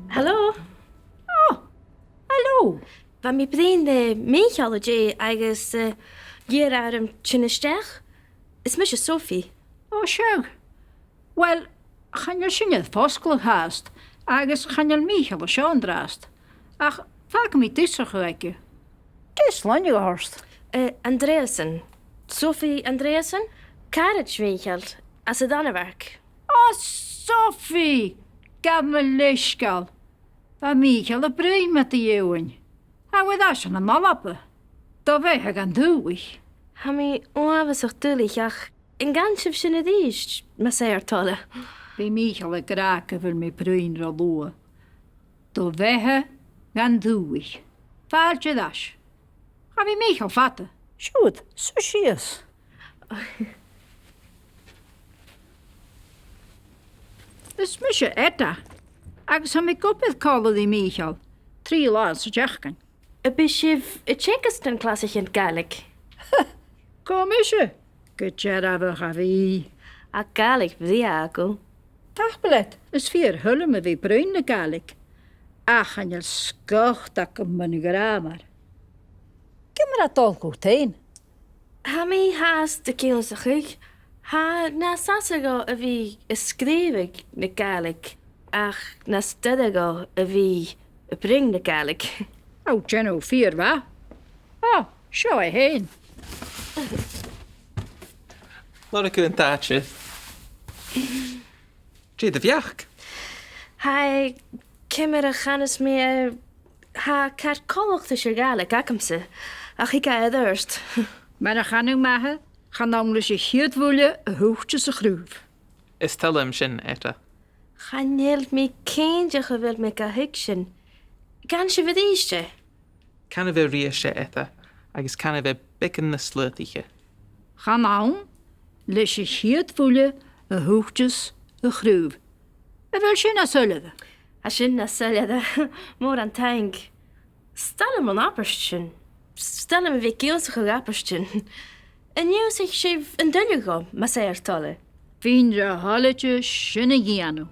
Hallo? Oh, hallo. Van mi brin de meechallogy agus hier arm tjinnestech. Is misje Sophie. Oh, sure. Wel, gaan je sinne foskel haast, agus gaan je Michael o Sean draast. Ach, vaak mi tisser gewekje. Tis lang gehorst. Andreasen. Sophie Andreasen? Carriage Michael. As het Dannewerk. Oh, Sophie. Gaf me lischgal. Van Michael een brein met de jeeuwen. Hij wordt als een malappe. Dat wij gaan doen. Hami onwezig tullig, ach. In gansje sinne diest, maar zei er tolle. Bij Michael een kraken wil me brein raloe. Dat wij gaan doen. Vaart je dat? Gaan we Michael vatten? Goed, zo is. Dus misje etta. Agus ham ik op het kallen die Michael. 3 laatste jachten. Een beetje Tjekkistan klassisch in Gaelic. Kom misje. Gutjera we gavi. A Gaelic bhideo. Tagbelet. Is 4 hullen me wie bruine Gaelic. Ach, en je skocht dat ik mijn grammar. Kim me dat al goed heen. Hami haast de Ionnsachadh. Ha na sasago a vi skrivig na Gaelic. Ach na stedigo a vi bring na Gaelic. Oh, Jenno 4 wa? Oh, zo heen. Laat ik een taartje. Zie de vjach. Hij kimmer ganes meer. Ha kat kolch de Gaelic akamse. Ach ik ga het eerst. Maar dan gaan we maken. Gaan namelijk zich hier willen een hoogtje se groef. Is tel hem sin etta. Gaan heel me kindje gewild met a hiksjen. Gansje wat isje. Kan we riesje etta. Agus kan we bikken na slurtige. Gaan nou. Les zich hier willen een hoogtjes een groef. En wil je naar zullen? Als je na selja de moor aan tank. Stel hem een apperstjen. Stel hem weer Ionnsachadh apperstjen. En nu zeg je een dulje go, maar zei er tolle. Vind je halletje schöne Giano.